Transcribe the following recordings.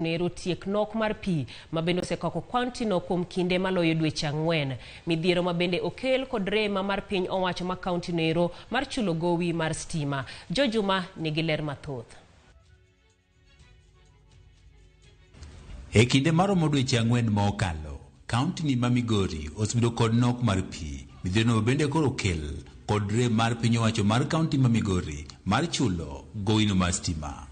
Nero tiek nok mar pi mabende osekoko kaunti no kuom kinde maloyo dweche 4. Midhiero mabende okel kod rema mar piny owacho ma kaunti Nero mar chulo gowi mar stima. Jojuma nigi ler mathoth. E kinde maromo dweche 4 mokalo, kaunti ni ma Migori osebedo kod nok mar pi. Midhiero no bende koro okel kod rem mar piny owacho mar kaunti ma Migori mar chulo gowi no mar stima.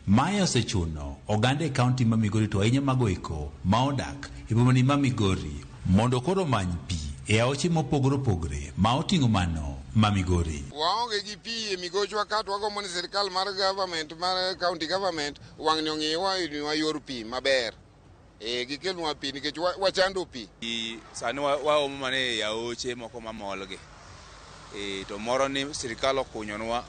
Maya osechuno oganda e kaunti ma Migori to ahinya magoeko ma odak e boma ma Migori mondo koro many pi e aoche mopogore opogore ma oting'o mano ma Migori. Waonge gi pi e migochwa ka to wagomo ni sirkal mar government mar county government wang'ni ong'iwa yor pi maber. Gikelnwa pi nikech wachando pi. Sani waomo mana e aoche moko mamolgi. To moro ni sirkal okunyonwa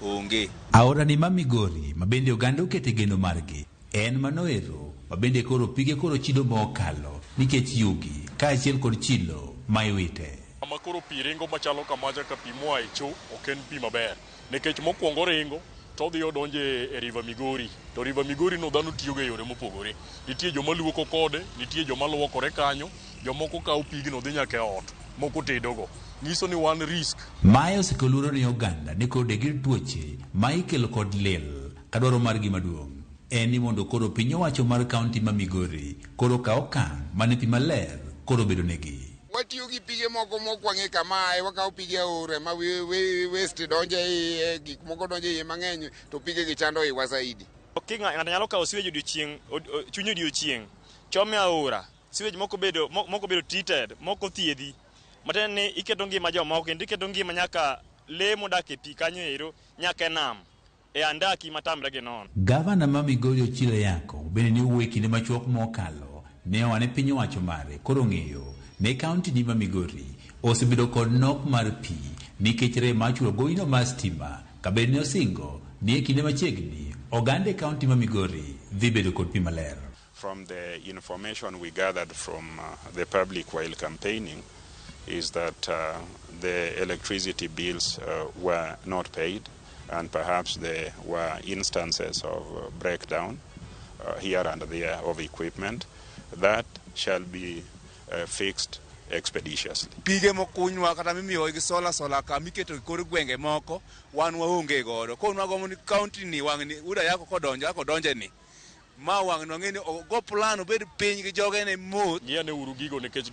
onge. Aora ni ma Migori mabende oganda okete geno margi en manoero mabende koro pige koro chido mokalo nikech yugi kaachiel kod chilo ma iwite. Makoro pi ringo machalo kamacha ka pi moa e cho ok en pi maber nikech mokwongo ringo to odhi odonje e River Migori, to River Migori no dhano tiyogo e yore mopogore. Nitie joma luoko kode, nitie joma luokore kanyo, jomoko kawo pigno dhi nyaka e ot moko tedogo. Nyiso ni one risk. Maya osekoluro ni oganda ni kode gir tuoche ma ikelo kod lil kadwaro margi maduong' en ni mondo koro piny owacho mar kaunti ma Migori koro kawo okang' mane pi maler koro bedo negi. Watiyo gi pige moko mokwang'e kamae, wakawo pige aore ma waste donje iye, gik moko donje iye mang'eny to pige gi chando iwa zaidi. Ng'ato nyalo kawo siwage chuny odiochieng', chome aora, siwage moko bedo treated, moko thiedhi. Matiende ni iketo ngima jomoko kendo iketo ngima nyaka le modak e pi kanyo ero nyaka e nam e andaki matamre gi nono. Gavana ma Migori Ochilo Yako bende ni owuoyo kinde machuok mokalo ne wane piny owacho mare koro ng'eyo ne kaunti ni ma Migori osebedo kod nok mar pi nikech rem mar chulo gowi mar stima kabed ne osingo ni e kinde machiegni oganda e kaunti ma Migori dhi bedo kod pi maler. From the information we gathered from the public while campaigning is that the electricity bills were not paid, and perhaps there were instances of breakdown here and there of equipment. That shall be fixed expeditiously. Pige mokunywa kata mimiyo gi sola ka miketo kor gwenge moko wan waonge godo. Ko nwagomo ni county ni wang'ni uda yako kodonje ni. Ma wang'no ng'eni go plan obed piny gi joge ne mot. Ng'iane uru gigo nikech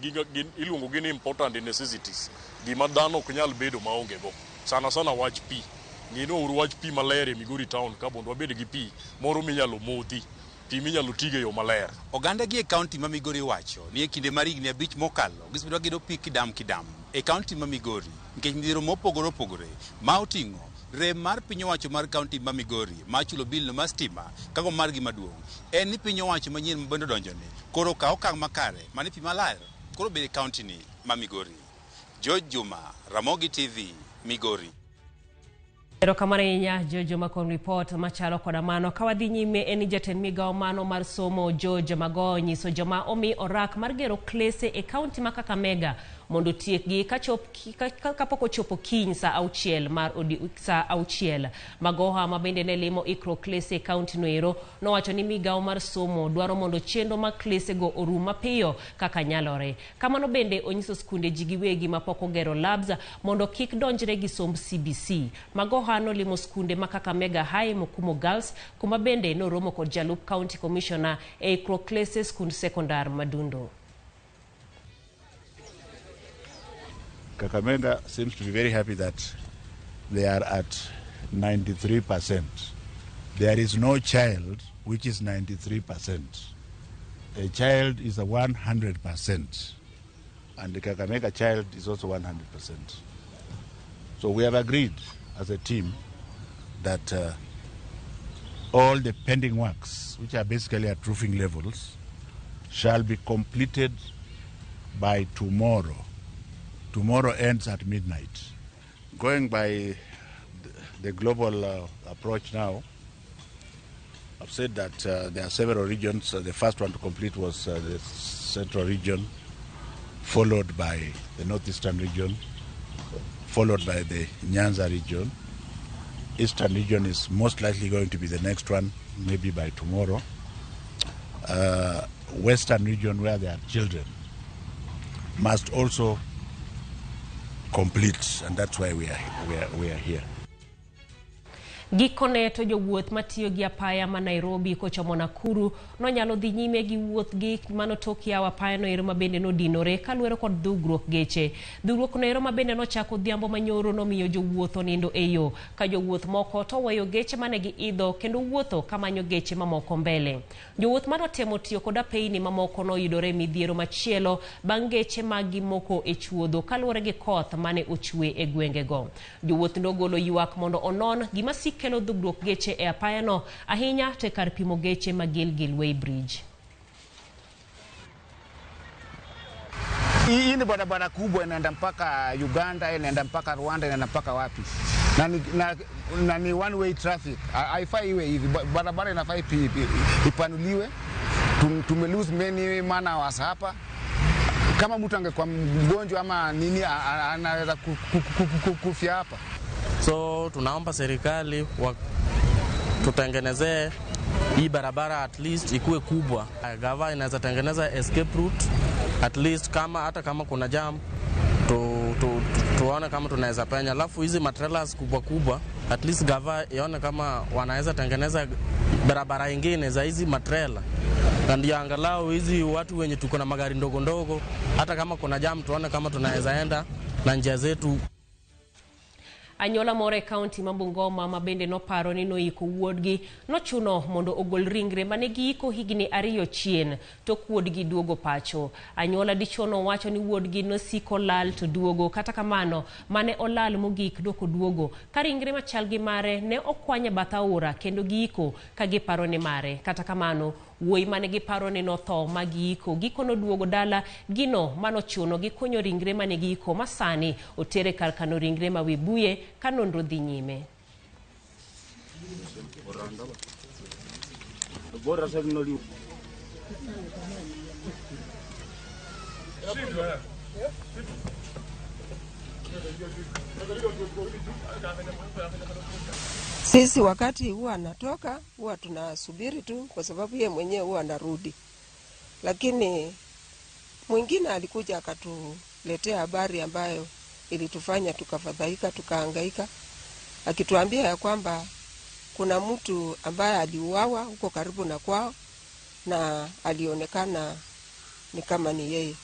iluongo gi ni important necessities. Gima dhano ok nyal bedo maonge go. Sana wach pi. Ng'ino uru wach pi maler e Migori town ka mondo wabed gi pi moro minyalo modhi. Pi minyalo tigo yo maler. Oganda gi e kaunti ma Migori wacho ni e kinde mar higni 5 mokalo gisebedo gido pi kidam e kaunti ma Migori nikech midhiero mopogore opogore ma oting'o rem mar piny owacho mar kaunti ma Migori ma chulo bil no mar stima kago margi maduong' en ni piny owacho manyien mabende donjone koro kawo okang' makare mane pi maler koro bede kaunti ni ma Migori. Jojuma, Ramogi TV, Migori. Erokamano ahinya Jojuma kon report machalo koda mano. Kawadhi nyime en jatend migawo mano mar somo George Mago nyiso joma omi orak mar gero klese e kaunti ma Kakamega mondo tiekgi kapok ochopo kiny sa auchiel mar sa auchiel. Magoha mabende ne limo ikro klese e kaunti noero nowacho ni migawo mar somo dwaro mondo chenro mag klese go orum mapiyo kaka nyalore. Kamano bende onyiso skunde ji giwegi mapok ogero labs mondo kik donjre gi somb CBC. Magoha no limo skunde ma Kakamega High, Mokumo Girls, kuma bende no romo kod jalup County Commissioner e ikro klese skund sekondar Madundo. Kakamega seems to be very happy that they are at 93%. There is no child which is 93%. A child is a 100%. And the Kakamega child is also 100%. So we have agreed as a team that all the pending works, which are basically at roofing levels, shall be completed by tomorrow. Tomorrow ends at midnight. Going by the global approach now, I've said that there are several regions. The first one to complete was the Central region, followed by the Northeastern region, followed by the Nyanza region. Eastern region is most likely going to be the next one, maybe by tomorrow. western region where there are children must also complete, and that's why we are here. Gikone to jowuoth matiyo gi apaya ma Nairobi kochomo Nakuru no nyalo dhi nyime gi wuoth gi manotok yawo apaya no ero mabende no dinore kaluwore kod dhugruok geche. Dhugruok no ero mabende no chako dhiambo manyoro no miyo jowuoth onindo e yo ka jowuoth moko to weyo geche mane gi idho kendo wuotho kamanyo geche mamoko mbele. Jowuoth manotemo tiyo kod apeyni mamoko no yudore midhiero machielo bang' geche magi moko e chuodho kaluwore gi koth mane ochwe e gwenge go. Jowuoth no golo ywak mondo onon gima kelo dhugruok geche e apaya no ahinya te kar pimo geche ma Gilgil Bridge. Hii ni barabara kubwa inaenda mpaka Uganda, inaenda mpaka Rwanda, inaenda mpaka wapi. Na ni one way traffic. Haifai iwe hivi. Barabara inafai ipanuliwe. Tumelose many man hours hapa. Kama mtu angekuwa mgonjwa ama nini anaweza kufia hapa. So tunaomba serikali tutengenezee hii barabara at least ikuwe kubwa. Gava inaweza tengeneza escape route at least hata kama kuna jam tuone kama tunaweza penya. Alafu hizi matrailers kubwa at least gava ione kama wanaweza tengeneza barabara nyingine za hizi matrailer. Na ndio angalau hizi watu wenye tuko na magari ndogo hata kama kuna jam tuone kama tunaweza enda na njia zetu. Anyola more county mabungoma mabende no paro ni no iko wuodgi no chuno mondo ogol ringre manegi iko higni ariyo chien to kuodgi duogo pacho. Anyola dichono wacho ni wuodgi no siko lal to duogo kata kamano mane olal mogik doko duogo ka ringre machal gi mare ne okwanya bathaura kendo giiko ka giparo ni mare kata kamano wuoi mane giparo ni no tho magiiko gikono duogo dala gino mano chuno gikonyo ringre mane giiko masani otere kar kano ringre ma Webuye kanonro dhi nyime. Sisi wakati huwa anatoka huwa tunasubiri tu kwa sababu yeye mwenyewe huwa anarudi. Lakini mwingine alikuja akatuletea habari ambayo ilitufanya tukafadhaika tukahangaika, akituambia ya kwamba kuna mtu ambaye aliuawa huko karibu na kwao na alionekana ni kama ni yeye.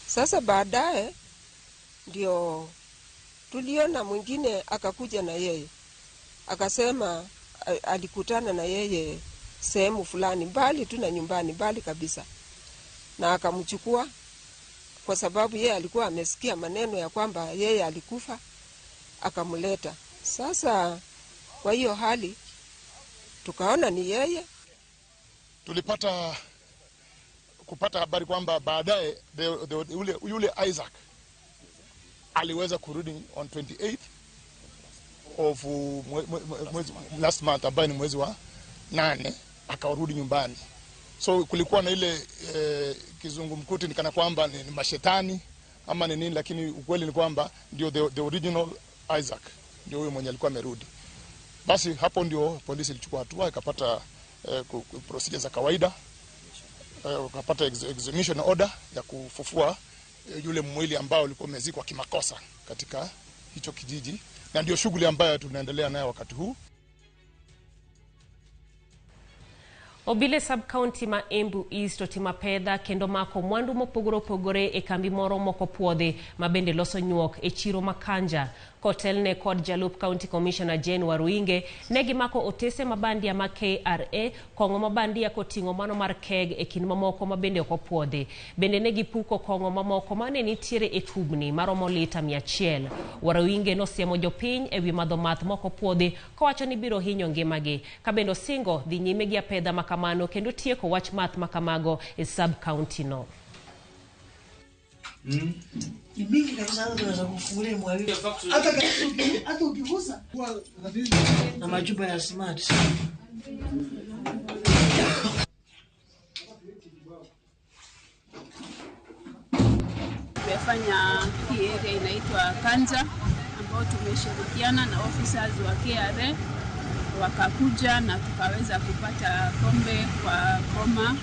Sasa baadaye ndio tuliona mwingine akakuja na yeye. Akasema alikutana na yeye sehemu fulani mbali tu na nyumbani, mbali kabisa. Na akamchukua kwa sababu yeye alikuwa amesikia maneno ya kwamba yeye alikufa, akamleta. Sasa kwa hiyo hali tukaona ni yeye. Kupata habari kwamba baadaye yule Isaac aliweza kurudi on 28th of last month, ambaye ni mwezi wa 8, akarudi nyumbani. So kulikuwa na ile kizungumkuti nikana kwamba ni mashetani ama ni nini, lakini ukweli ni kwamba ndio the original Isaac ndio huyo mwenye alikuwa amerudi. Basi hapo ndio polisi ilichukua hatua, ikapata procedures za kawaida, ukapata execution order ya kufufua yule mwili ambao ulikuwa umezikwa kimakosa katika hicho kijiji, na ndio shughuli ambayo tunaendelea nayo wakati huu. Obile sub-county ma Embu East otima pedha kendo mako mwandu mopogore e kambi moro moko puodhe mabende loso nyuok e chiro makanja. Kotelne kod Jalup County Commissioner Jane Waruinge negi mako otese mabandia ma KRA kongo mabandia kotingo mano mar keg e kin mamoko mabende okopuodhe. Bende negi puko kongo mamoko mane nitiere e tubni maromo lita 100. Waruinge nosiemo jopiny e wi madho math moko puodhe kowacho ni biro hinyo ngimagi. Kabendo singo dhi nyime gi apedha makamano kendo tieko wach math makamago e sub-county no. Mingi kabisa tunaweza kufungulia mwalimu hata ukigusa na majuba ya smart. Tumefanya hii area inaitwa Kanja, ambao tumeshirikiana na officers wa KRA wakakuja na tukaweza kupata pombe kwa Goma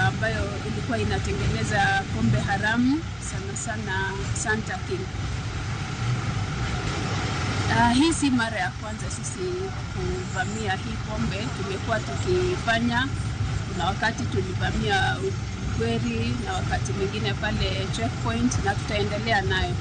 ambayo ilikuwa inatengeneza pombe haramu sana sana Santa King. Hii si mara ya kwanza sisi kuvamia hii pombe, tumekuwa tukifanya. Kuna wakati tulivamia Ukweri na wakati mwingine pale checkpoint, na tutaendelea nayo.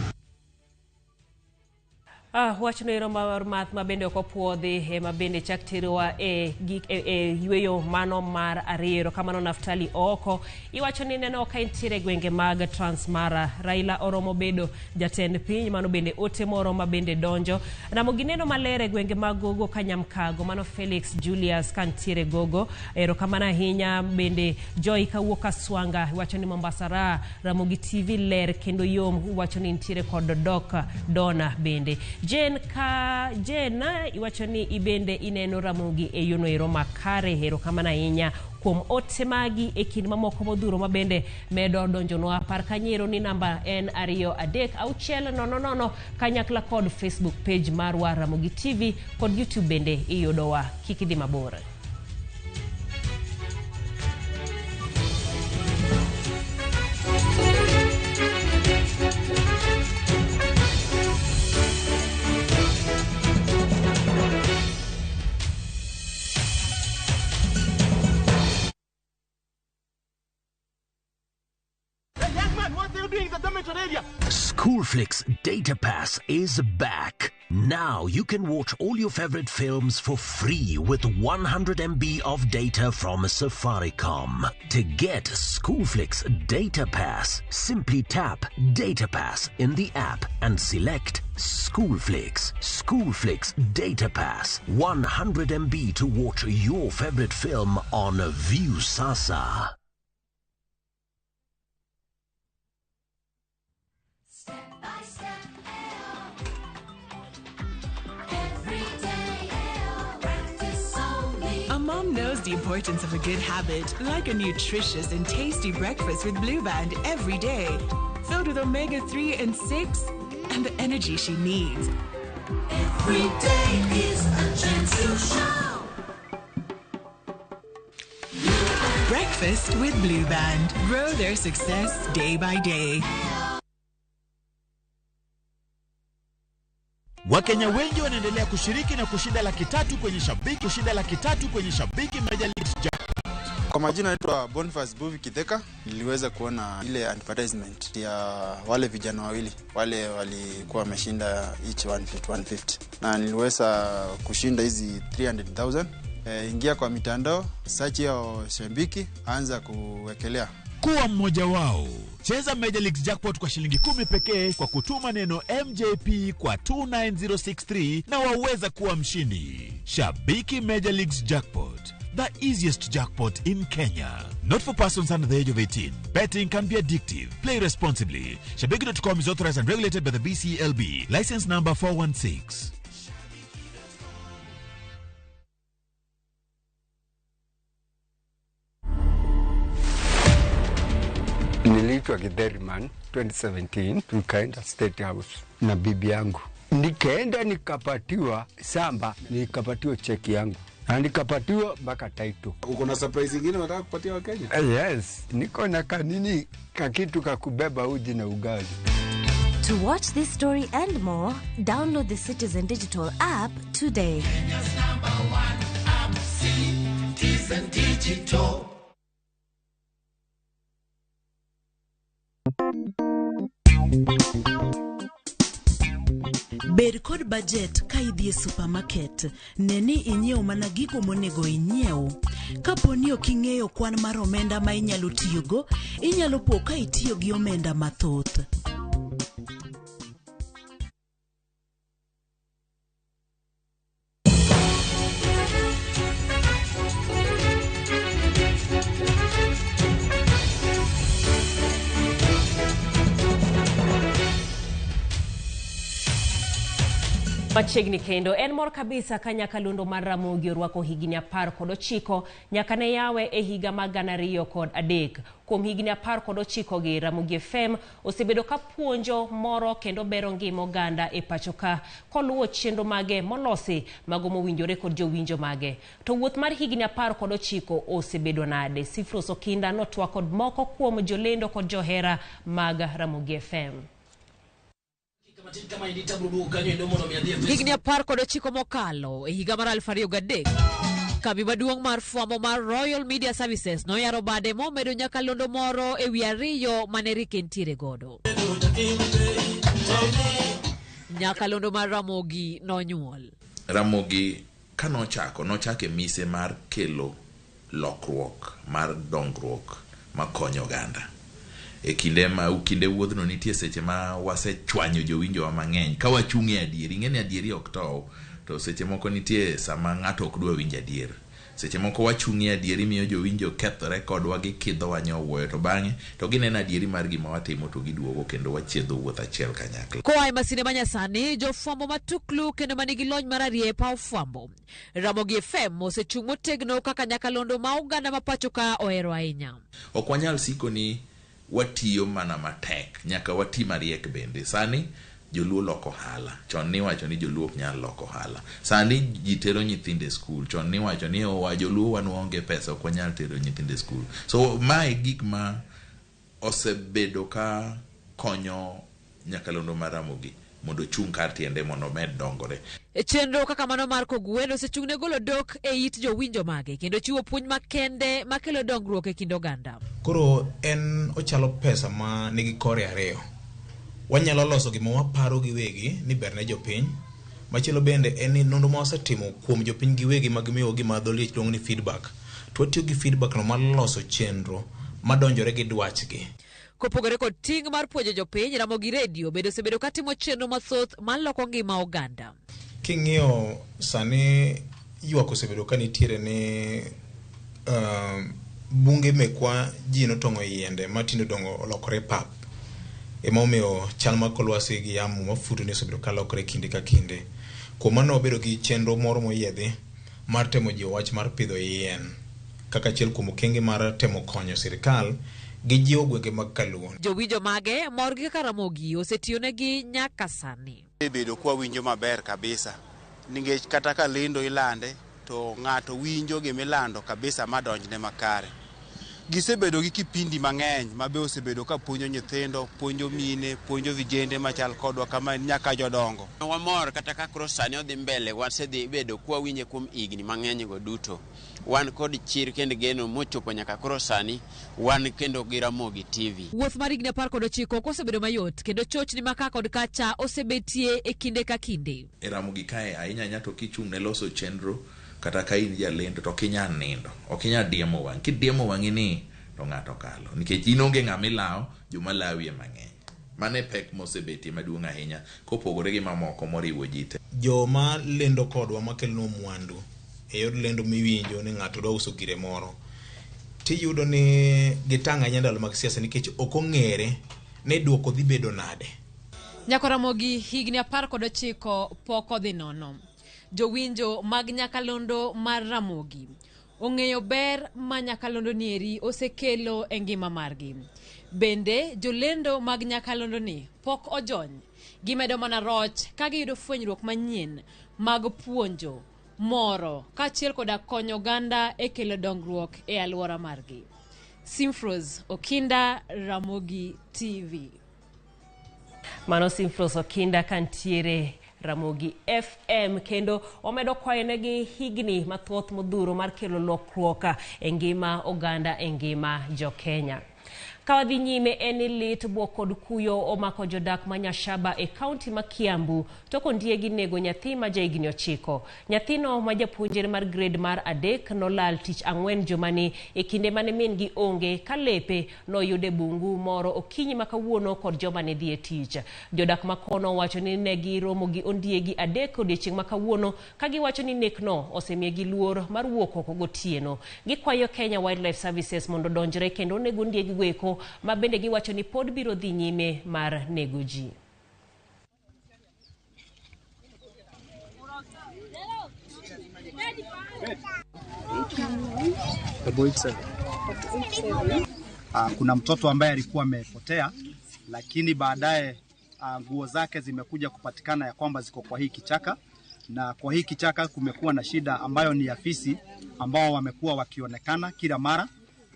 Wachno ero math mabende oko puodhi mabende chak terowa yweyo mano mar ariero kamano Naftali oko iwacho ni neno ka intiere gwenge mag Transmara. Raila oromo bedo jatend piny, mano bende ote moro mabende donjo. Ramogi neno malere gwenge mag Gogo Kanyamkago, mano Felix Julius kantiere Gogo. Ero kamana hinya bende Joy kawuok Aswanga iwacho ni Mombasa Ra. Ramogi TV ler kendo yom iwacho ni intiere kod Doka Dona bende. Jena iwacho ni ibende ineno Ramogi e yono ero makare. Hero kamana hinya kuom ote magi e kind mamoko modhuro mabende medo donjonwa. Par kanyero ni namba en 236000 kanyakla kod Facebook page marwa Ramogi TV kod YouTube bende iyudowa. Kikidhi mabor. Schoolflix Data Pass is back. Now you can watch all your favorite films for free with 100 MB of data from Safaricom. To get Schoolflix Data Pass, simply tap Data Pass in the app and select Schoolflix. Schoolflix Data Pass. 100 MB to watch your favorite film on View Sasa. A mom knows the importance of a good habit, like a nutritious and tasty breakfast with Blue Band every day, filled with omega-3 and 6 and the energy she needs. Every day is a chance to show. Breakfast with Blue Band. Grow their success day by day. Wakenya wengi wanaendelea kushiriki na kushinda $300,000 kwenye Shabiki Major League Jackpot. Kwa majina naitwa Boniface Buvi Kitheka. Niliweza kuona ile advertisement ya wale vijana wawili wale walikuwa wameshinda each 150 na niliweza kushinda hizi 300,000. Ingia kwa mitandao, search ya Shabiki, anza kuwekelea. Kuwa mmoja wao. Cheza Major League Jackpot kwa shilingi 10 pekee kwa kutuma neno MJP kwa 29063 na waweza kuwa mshindi. Shabiki Major League Jackpot, the easiest jackpot in Kenya. Not for persons under the age of 18. Betting can be addictive. Play responsibly. Shabiki.com is authorized and regulated by the BCLB. License number 416. Niliitwa Githeriman 2017, tukaenda State House na bibi yangu. Nikaenda nikapatiwa samba, nikapatiwa cheki yangu. Na nikapatiwa mpaka title. Uko na surprise nyingine unataka kupatia Wakenya? Yes, niko na kanini kakitu kakubeba uji na ugali. To watch this story and more, download the Citizen Digital app today. Kenya's #1 app, Citizen Digital. Bed kod budget ka idhi e supermarket. Neni inyiew mana gigo monego inyiew. Kaponi ok ing'eyo kwan mar omenda ma inyalo tiyogo, inyalo po ka itiyo gi omenda mathoth. Machiegni kendo en mor kabisa ka nyakalundo mar Ramogi orwako higni 19 nyaka ne yawe e higa mag 2003. Kuom higni 19 gi Ramogi FM osebedo ka puonjo moro kendo bero ngima oganda e pacho ka koluwo chenro mage molosi mago mowinjore kod jowinjo mage. To wuoth mar higni 19 osebedo nade? Sifros Okinda notwa kod moko kuom jolendo kod johera mag Ramogi FM. Higni 19 mokalo e higa mar 2003 kambi maduong' mar fwambo mar Royal Media Services noyaro bade momedo nyakalondo moro e wi 2 mane Rick entiere godo. Nyakalondo mar Ramogi nonyuol. Ramogi nochake mise mar kelo lokruok mar dongruok makonyo oganda. E kinde wuodhno nitie seche ma wasechwanyo jowinjo wa mang'eny ka wachung'e adieri. Ing'eni adieri ok tow, to seche moko nitie sama ng'ato ok dwa winjo adier. Seche moko wachung'e adieri miyo jowinjo kethore kodwa gikidho wanyowuoyo to bang'e to gineno adieri mar gima watimo to giduogo kendo wachiedho wuoth achiel kanyakla. Koa e masinde manyasani jofwambo matuklu kendo manigi lony mar ariepa ofwambo. Ramogi FM osechung' motegno kaka nyakalondo ma oganda ma pacho ka ohero ahinya. Ok wanyal siko ni watiyo mana matek, nyaka wati mariek bende. Sani joluo loko hala. Chon ni wacho ni joluo ok nyal loko hala. Sani ji tero nyithinde skul. Chon ni wacho ni joluo wan onge pesa ok wanyal tero nyithinde skul. So mae gik ma osebedo ka konyo nyakalondo mar Ramogi mondo chung' kar tiende mondo med dongore. E chenro kaka mano mar Kogweno osechung' ne golo dok e it jowinjo mage kendo chiwo puonj makende makelo dongruok e kind oganda. Koro en ochalo pesa ma nigi kore ariyo. Wanyalo loso gima waparo giwegi ni berne jopiny. Machielo bende en ni nonro ma wasetimo kuom jopiny giwegi mag miyo gima dholich luongo ni feedback. To tiyo gi feedback no mar loso chenro madonjore gi dwachgi. Kopogore kod ting' mar puonjo jopiny, Ramogi Radio osebedo ka timo chenro mathoth maloko ngima oganda. King'iyo sani ywak osebedo ka nitiere ni bunge mekwa ji notong'o yiende matindo dongo olokore pap. Ema omiyo chal mar kor lwasi gi yamo mafuto ni osebedo ka lokore kinde ka kinde. Kuom mano obedo gi chenro moro moyiedhi mar temo jiwo wach mar pidho yien kaka achiel kuom okenge mar temo konyo sirikal gi jiwo gwenge mag Kaluo. Jowinjo mage mor gi kaka Ramogi osetiyonegi nyaka sani. Bedo kwa winjo maber kabisa. Nikech kata ka lendo ilande to ng'ato winjo gimilando kabisa madonjne makare. Gisebedo gi kipindi mang'eny mabe osebedo ka puonjo nyithindo, puonjo mine, puonjo vijende machal kodwa kama nyaka jodongo. Wamor kata ka cross sani odhi mbele wasedhi bedo kwa winje kuom higni mang'eny go duto. Wan kod chir kendo geno mochopo nyaka cross sani wan kendo gi Ramogi TV. Wuoth mar higni 19 osebedo mayot kendo chochni maka kod kacha osebetie e kinde ka kinde. E Ramogi kae ahinya to kichung' ne loso chenro kata ka in jalendo to kinya nindo, ok inya diemo wang'. Kidiemo wang'i ni to ng'ato kalo. Nikech in onge ng'ama ilawo, joma lawi mang'eny. Mane pek mosebetie maduong' ahinya kopogore gi mamoko moriwo ji te. Joma lendo kodwa makelno mwandu e yor lendo miwinjo ni ng'ato dwa uso gire moro. Tiyudo ni gitanga nyandalo mag siasa nikech ok ong'ere ne duoko dhi bedo nade. Nyako Ramogi higni 19 pok odhi nono. Jowinjo mag nyakalondo mar Ramogi ong'eyo ber ma nyakalondo nieri osekelo e ngima margi. Bende jolendo mag nyakalondo ni pok ojony. Gimedo mana roch ka giyudo fwenyruok manyien mag puonjo moro kaachiel koda konyo oganda e kelo dongruok e alwora margi. Sifros Okinda, Ramogi TV. Mano Sifros Okinda kantiere Ramogi FM kendo omedo kwayenegi higni mathoth modhuro mar kelo lokruok e ngima oganda e ngima jo Kenya. Kawadhi nyime eni lit buok kod kuyo omako jodak manyashaba e kaunti ma Kiambu to kondiegi nego nyathi ma jahigni 9. Nyathino ma japuonjre mar grade mar 3 nolal tich ang'wen jumani e kinde mane min gi onge ka lepe noyude bungu moro okinyi ma kawuono kod joma ne dhi e tich. Jodak ma kono wacho ni ne giromo gi ondiegi 3 odiechieng' ma kawuono ka giwacho ni nekno osemiyogi luor mar wuok oko gotieno. Gikwayo Kenya Wildlife Services mondo donjre kendo nego ondiegi weko ma bende giwacho ni pod biro dhi nyime mar nego ji. Kuna mtoto ambaye alikuwa amepotea, lakini baadaye nguo zake zimekuja kupatikana ya kwamba ziko kwa hii kichaka, na kwa hii kichaka kumekuwa na shida ambayo ni ya fisi ambao wamekuwa wakionekana kila mara,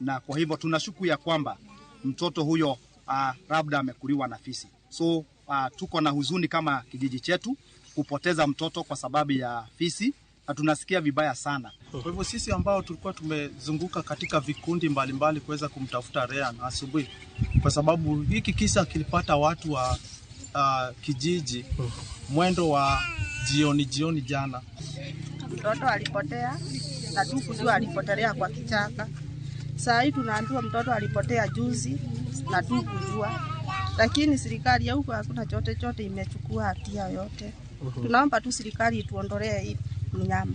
na kwa hivyo tunashuku ya kwamba mtoto huyo labda amekuliwa na fisi. So tuko na huzuni kama kijiji chetu kupoteza mtoto kwa sababu ya fisi, na tunasikia vibaya sana. Kwa hivyo sisi ambao tulikuwa tumezunguka katika vikundi mbalimbali kuweza kumtafuta Ryan asubuhi, kwa sababu hiki kisa kilipata watu wa kijiji mwendo wa jioni jana. Mtoto alipotea na tukujua alipotelea kwa kichaka. Saa hii tunaambiwa mtoto alipotea juzi na tukujua, lakini serikali ya huko hakuna chochote imechukua hatia yote. Tunaomba tu serikali ituondolee hii mnyama.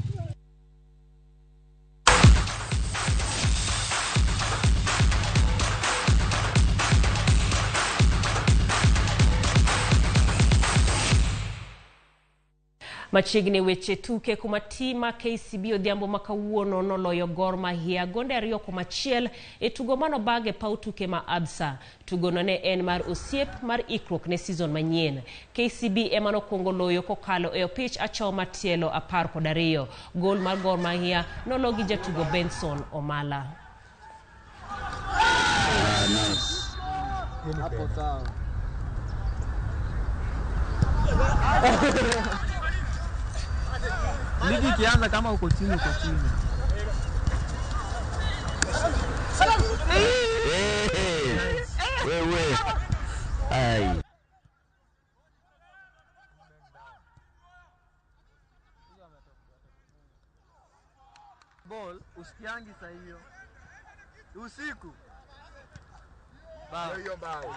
Machiegni weche tuke kuma tima KCB odhiambo makawuono noloyo Gor Mahia gonde 2-1 e tugo mano bage pau tuke ma Absa. Tugono ne en mar osiep mar ikruok ne season manyien. KCB emano kuongo loyo kokalo e opich achoma tielo 12. Gol mar Gor Mahia nologi jatugo Benson Omala. Hapo sawa. Ligi kianza kama uko chini. Wewe. Ai. Ball usikiangi saa hiyo. Usiku. Hiyo bao.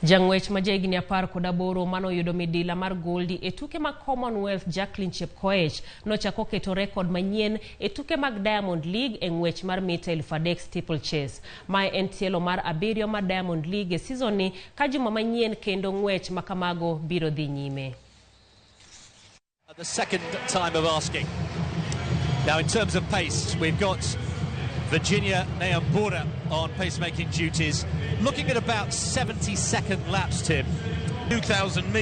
Jang'wech majegni 18 mano yudo midila mar goldi e tuke mag Commonwealth Jacqueline Chepkoech nochako keto rekod manyien e tuke mag Diamond League e ng'wech mar mita 3000 steeplechase. Mae en tielo mar 7 mar Diamond League e season ni ka juma manyien kendo ng'wech makamago biro dhi nyime. The second time of asking. Now in terms of pace, we've got Virginia Nyambura on pacemaking duties, looking at about 70-second laps, Tim. 2,000 meters.